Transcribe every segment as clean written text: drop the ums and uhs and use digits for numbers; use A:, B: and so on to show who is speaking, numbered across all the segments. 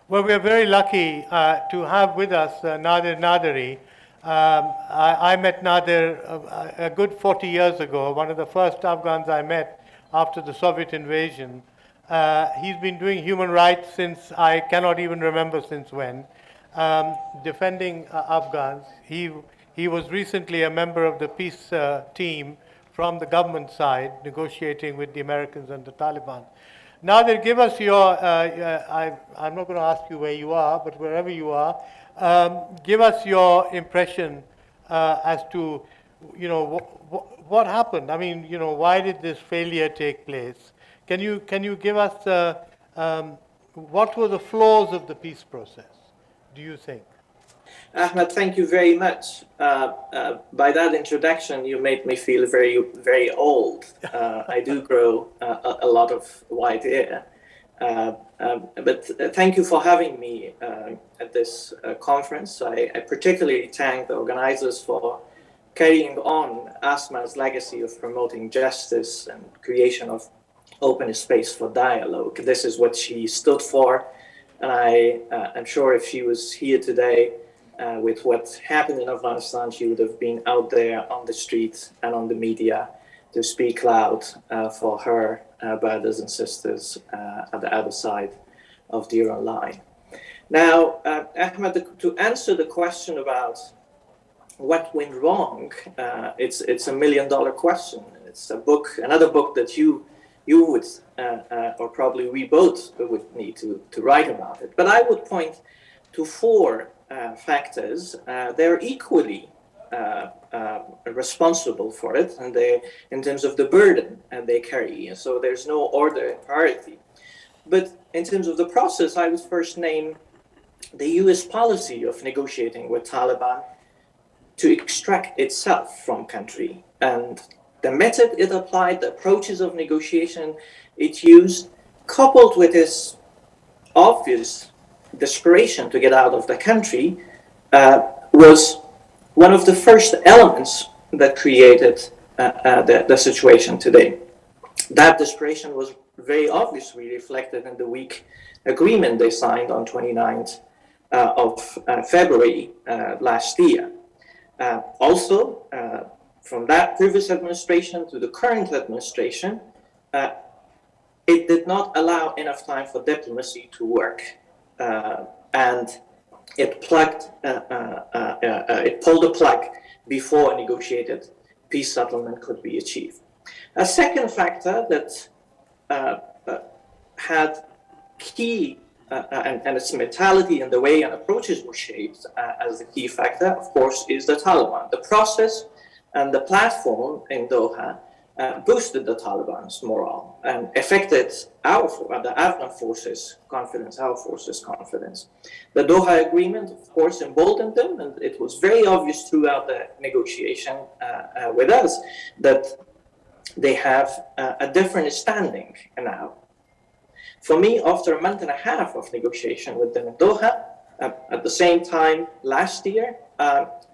A: Well, we are very lucky to have with us Nader Nadery. I met Nader a good 40 years ago, one of the first Afghans I met after the Soviet invasion. He's been doing human rights since I cannot even remember since when, defending Afghans. He was recently a member of the peace team from the government side, negotiating with the Americans and the Taliban. Nadir, give us your, I'm not going to ask you where you are, but wherever you are, give us your impression as to, what happened? I mean, why did this failure take place? Can you give us, what were the flaws of the peace process, do you think?
B: Ahmed, thank you very much. By that introduction, you made me feel very, very old. I do grow a lot of white hair. But thank you for having me at this conference. I particularly thank the organizers for carrying on Asma's legacy of promoting justice and creation of open space for dialogue. This is what she stood for. And I'm sure if she was here today, with what happened in Afghanistan, she would have been out there on the streets and on the media to speak loud for her brothers and sisters at the other side of the Iran line. Now, Ahmed, to answer the question about what went wrong, it's a $1 million question. It's another book that you would, or probably we both would need to write about it. But I would point to four factors. They're equally responsible for it, and they, in terms of the burden they carry. And so there's no order and priority. But in terms of the process, I would first name the U.S. policy of negotiating with Taliban to extract itself from country, and the method it applied, the approaches of negotiation it used, coupled with this obvious desperation to get out of the country, was one of the first elements that created the situation today. That desperation was very obviously reflected in the weak agreement they signed on 29th of February last year. Also, from that previous administration to the current administration, it did not allow enough time for diplomacy to work. And it pulled the plug before a negotiated peace settlement could be achieved. A second factor that had key and its mentality and the way and approaches were shaped as the key factor, of course, is the Taliban. The process and the platform in Doha boosted the Taliban's morale and affected the Afghan forces' confidence, our forces' confidence. The Doha agreement, of course, emboldened them, and it was very obvious throughout the negotiation with us that they have a different standing now. For me, after a month and a half of negotiation with them in Doha, at the same time last year,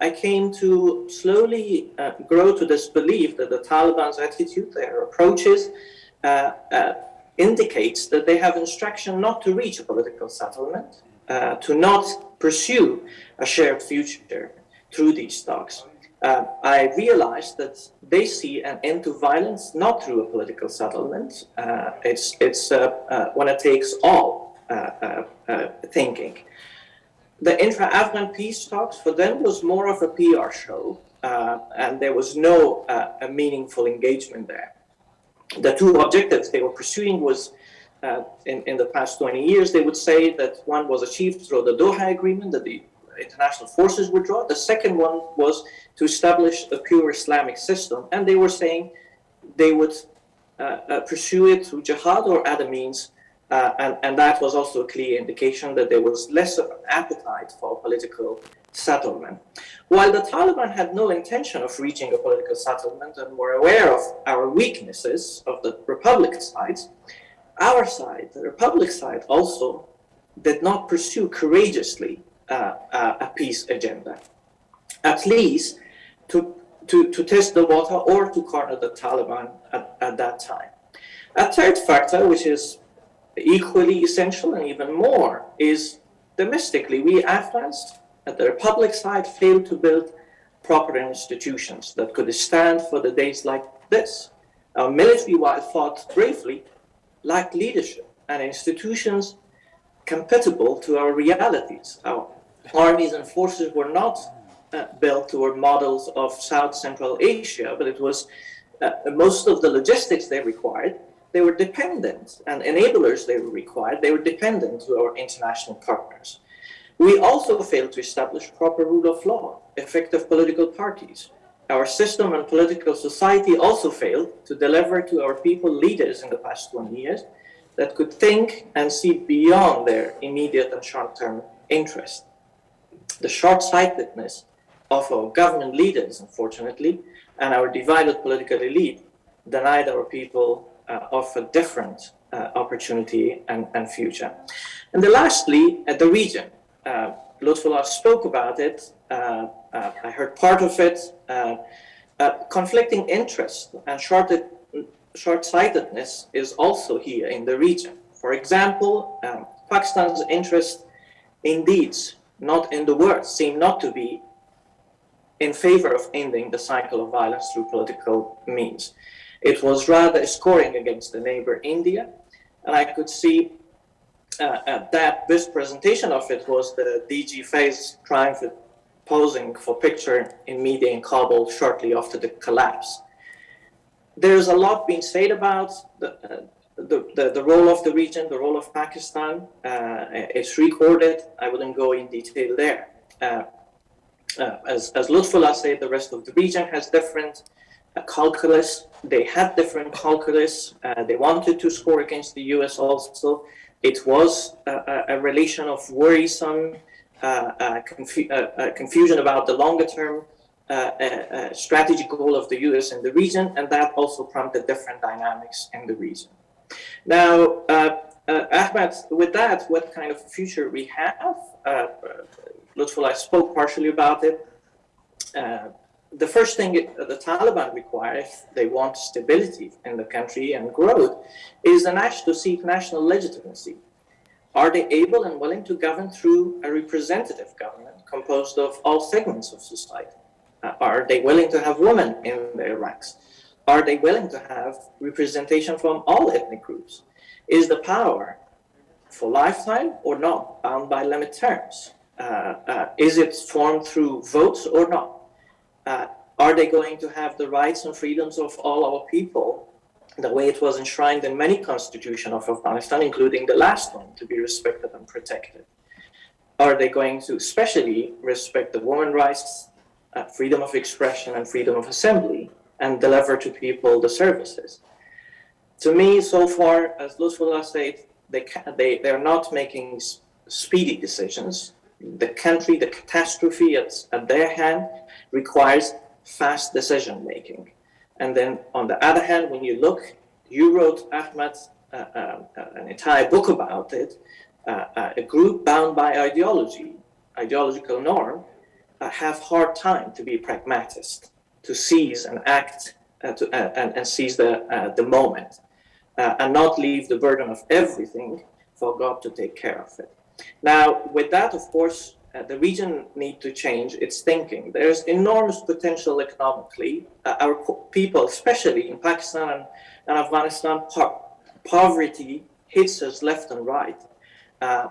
B: I came to slowly grow to this belief that the Taliban's attitude, their approaches, indicates that they have instruction not to reach a political settlement, to not pursue a shared future through these talks. I realized that they see an end to violence not through a political settlement. It's when it takes all thinking. The intra-Afghan peace talks for them was more of a PR show, and there was no meaningful engagement there. The two objectives they were pursuing was, in the past 20 years, they would say that one was achieved through the Doha Agreement, that the international forces withdraw. The second one was to establish a pure Islamic system, and they were saying they would pursue it through jihad or other means. And that was also a clear indication that there was less of an appetite for political settlement. While the Taliban had no intention of reaching a political settlement and were aware of our weaknesses of the Republic side, our side, the Republic side, also did not pursue courageously a peace agenda, at least to test the water or to corner the Taliban at that time. A third factor, which is equally essential and even more is domestically. We Afghans at the Republic side failed to build proper institutions that could stand for the days like this. Our military, while fought bravely, lacked leadership and institutions compatible to our realities. Our armies and forces were not built toward models of South Central Asia, but it was most of the logistics they required. They were dependent, and enablers they required, they were dependent to our international partners. We also failed to establish proper rule of law, effective political parties. Our system and political society also failed to deliver to our people leaders in the past 20 years that could think and see beyond their immediate and short-term interest. The short-sightedness of our government leaders, unfortunately, and our divided political elite denied our people of a different opportunity and future. And then lastly, the region. Lutfullah spoke about it. I heard part of it. Conflicting interest and short-sightedness is also here in the region. For example, Pakistan's interest in deeds, not in the words, seem not to be in favor of ending the cycle of violence through political means. It was rather scoring against the neighbor India, and I could see that this presentation of it was the DG Faiz triumphant posing for picture in media in Kabul shortly after the collapse. There's a lot being said about the role of the region, the role of Pakistan. It's recorded. I wouldn't go in detail there. As Lutfullah said, the rest of the region has different calculus. They had different calculus. They wanted to score against the US also. It was a relation of worrisome confusion about the longer term strategic goal of the US in the region, and that also prompted different dynamics in the region. Now, Ahmad, with that, what kind of future we have? Lutfullah spoke partially about it. The first thing the Taliban require, if they want stability in the country and growth, is to seek national legitimacy. Are they able and willing to govern through a representative government composed of all segments of society? Are they willing to have women in their ranks? Are they willing to have representation from all ethnic groups? Is the power for lifetime or not, bound by limit terms? Is it formed through votes or not? Are they going to have the rights and freedoms of all our people, the way it was enshrined in many constitutions of Afghanistan, including the last one, to be respected and protected? Are they going to especially respect the women's rights, freedom of expression and freedom of assembly, and deliver to people the services? To me, so far, as Lutfullah said, they're not making speedy decisions. The country, the catastrophe at their hand requires fast decision making. And then on the other hand, when you look, you wrote, Ahmad, an entire book about it, a group bound by ideological norm, have hard time to be pragmatist, to seize and act and seize the moment, and not leave the burden of everything for God to take care of it. Now, with that, of course, the region needs to change its thinking. There's enormous potential economically. Our people, especially in Pakistan and Afghanistan, poverty hits us left and right.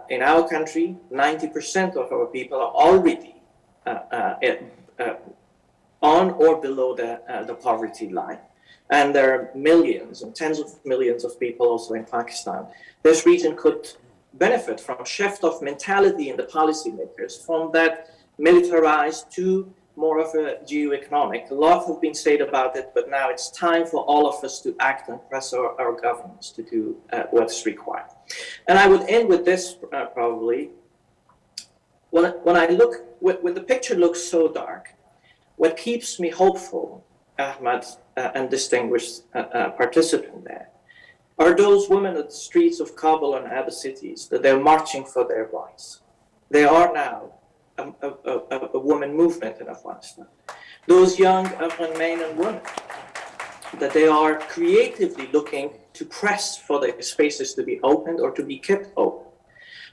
B: In our country, 90% of our people are already on or below the poverty line. And there are millions and tens of millions of people also in Pakistan. This region could benefit from shift of mentality in the policymakers, from that militarized to more of a geo-economic. A lot has been said about it, but now it's time for all of us to act and press our governments to do what's required. And I would end with this probably. When I look, when the picture looks so dark, what keeps me hopeful, Ahmad and distinguished participant there, are those women at the streets of Kabul and other cities that they're marching for their rights. They are now a woman movement in Afghanistan. Those young Afghan men and women, that they are creatively looking to press for the spaces to be opened or to be kept open.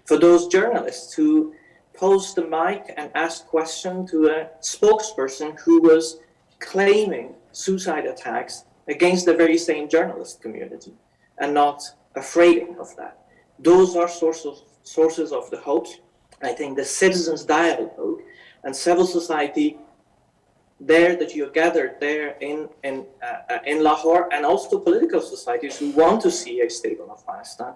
B: For those journalists who posed the mic and asked questions to a spokesperson who was claiming suicide attacks against the very same journalist community and not afraid of that. Those are sources of the hope. I think the citizens' dialogue and civil society there that you're gathered there in Lahore, and also political societies who want to see a stable Afghanistan,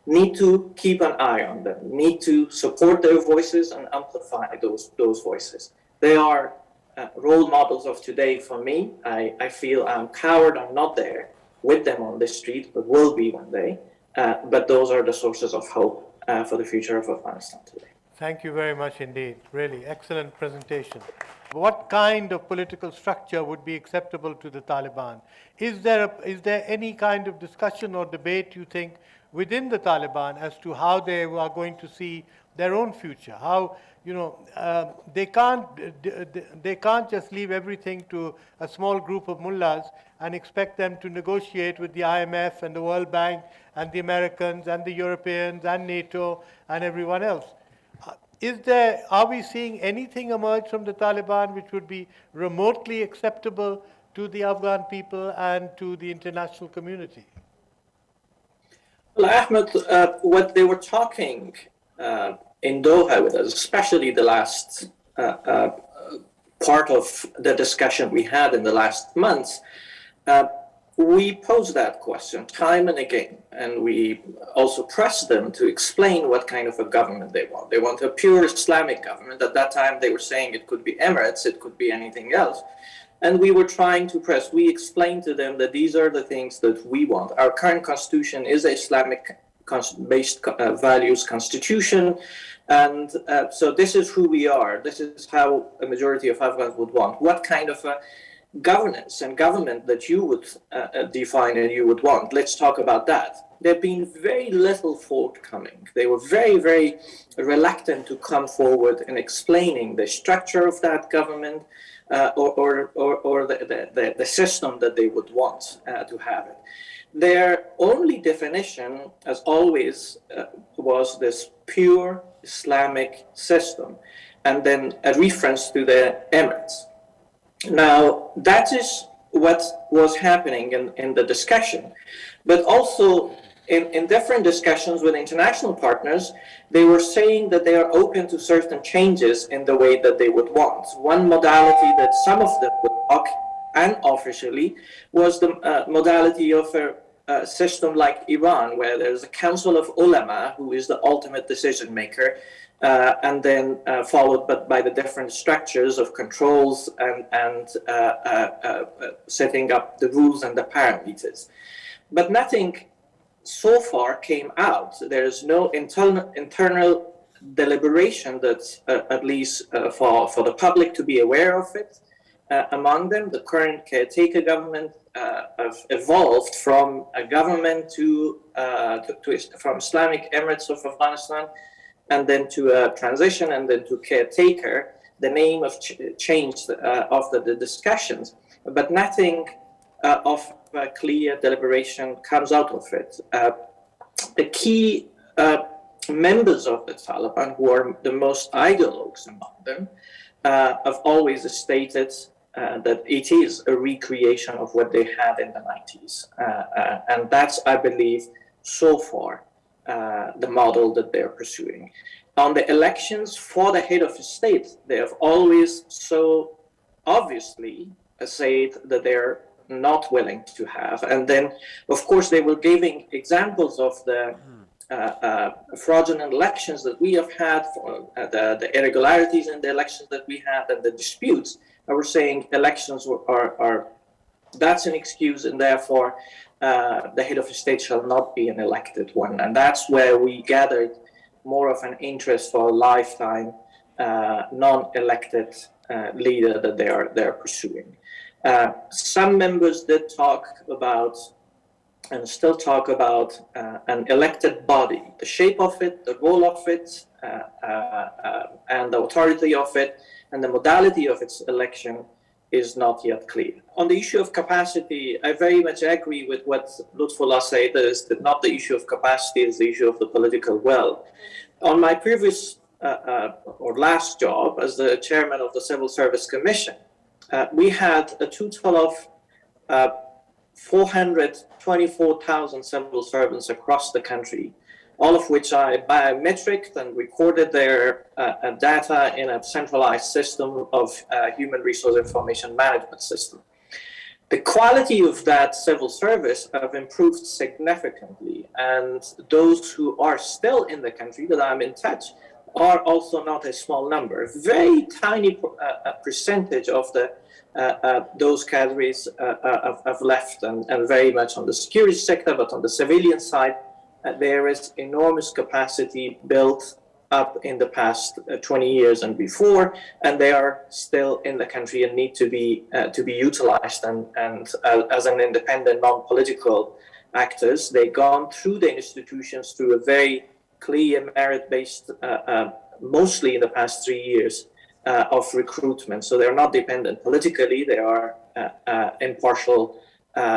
B: need to keep an eye on them, need to support their voices and amplify those voices. They are role models of today for me. I feel I'm coward, I'm not there with them on the street, but will be one day. But those are the sources of hope for the future of Afghanistan today.
A: Thank you very much indeed. Really excellent presentation. What kind of political structure would be acceptable to the Taliban? Is there any kind of discussion or debate, you think, within the Taliban as to how they are going to see their own future? How, they can't just leave everything to a small group of mullahs and expect them to negotiate with the IMF and the World Bank and the Americans and the Europeans and NATO and everyone else. Are we seeing anything emerge from the Taliban which would be remotely acceptable to the Afghan people and to the international community?
B: Well, Ahmed, what they were talking in Doha with us, especially the last part of the discussion we had in the last months, we posed that question time and again, and we also pressed them to explain what kind of a government they want. They want a pure Islamic government. At that time, they were saying it could be Emirates, it could be anything else. And we were trying to press. We explained to them that these are the things that we want. Our current constitution is an Islamic-based values constitution. And so this is who we are. This is how a majority of Afghans would want. What kind of a governance and government that you would define and you would want? Let's talk about that. There have been very little forthcoming. They were very, very reluctant to come forward in explaining the structure of that government or the system that they would want to have it. Their only definition, as always, was this pure Islamic system, and then a reference to the Emirates. Now, that is what was happening in the discussion. But also, in different discussions with international partners, they were saying that they are open to certain changes in the way that they would want. One modality that some of them would talk unofficially was the modality of a system like Iran, where there's a council of ulama who is the ultimate decision maker, and then followed by the different structures of controls and setting up the rules and the parameters. But nothing so far came out. There is no internal deliberation that's at least for the public to be aware of it. Among them, the current caretaker government have evolved from a government from Islamic Emirates of Afghanistan, and then to a transition, and then to caretaker. The name of changed after the discussions, but nothing of clear deliberation comes out of it. The key members of the Taliban, who are the most ideologues among them, have always stated that it is a recreation of what they had in the 90s. And that's, I believe, so far, the model that they're pursuing. On the elections for the head of the state, they have always so obviously said that they're not willing to have. And then, of course, they were giving examples of the fraudulent elections that we have had, the irregularities in the elections that we had, and the disputes. I was saying elections are that's an excuse, and therefore the head of the state shall not be an elected one. And that's where we gathered more of an interest for a lifetime non-elected leader that they're pursuing. Some members did talk about, and still talk about, an elected body, the shape of it, the role of it, and the authority of it, and the modality of its election is not yet clear. On the issue of capacity, I very much agree with what Lutfullah said, is that not the issue of capacity, is the issue of the political will. On my previous or last job as the chairman of the Civil Service Commission, we had a total of 424,000 civil servants across the country, all of which I biometricked and recorded their data in a centralized system of human resource information management system. The quality of that civil service have improved significantly, and those who are still in the country that I'm in touch are also not a small number. A very tiny percentage of those cadres have left, and very much on the security sector, but on the civilian side, there is enormous capacity built up in the past 20 years and before, and they are still in the country and need to be utilized. And as an independent, non-political actors, they've gone through the institutions through a very clear merit-based, mostly in the past 3 years, of recruitment. So they're not dependent politically; they are impartial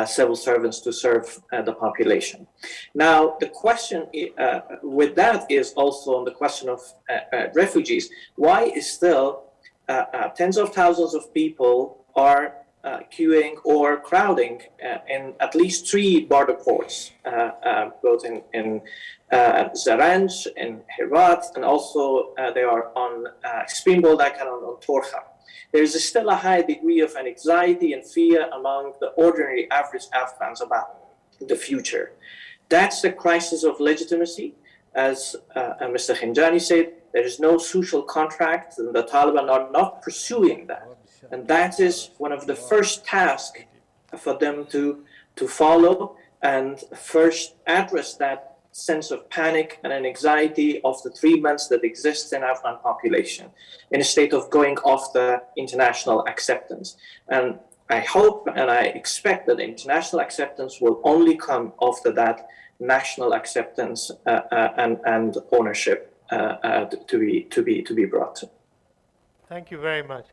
B: civil servants to serve the population. Now, the question with that is also on the question of refugees. Why is still tens of thousands of people are queuing or crowding in at least 3 border ports, both in Zaranj, in Herat, and also they are on Spinboldak and on Torha. There is still a high degree of anxiety and fear among the ordinary average Afghans about the future. That's the crisis of legitimacy. As Mr. Khinjani said, there is no social contract, and the Taliban are not pursuing that. And that is one of the first tasks for them to follow and first address that sense of panic and an anxiety of the 3 months that exists in Afghan population in a state of going off the international acceptance. And I hope and I expect that international acceptance will only come after that national acceptance and ownership to be brought.
A: Thank you very much.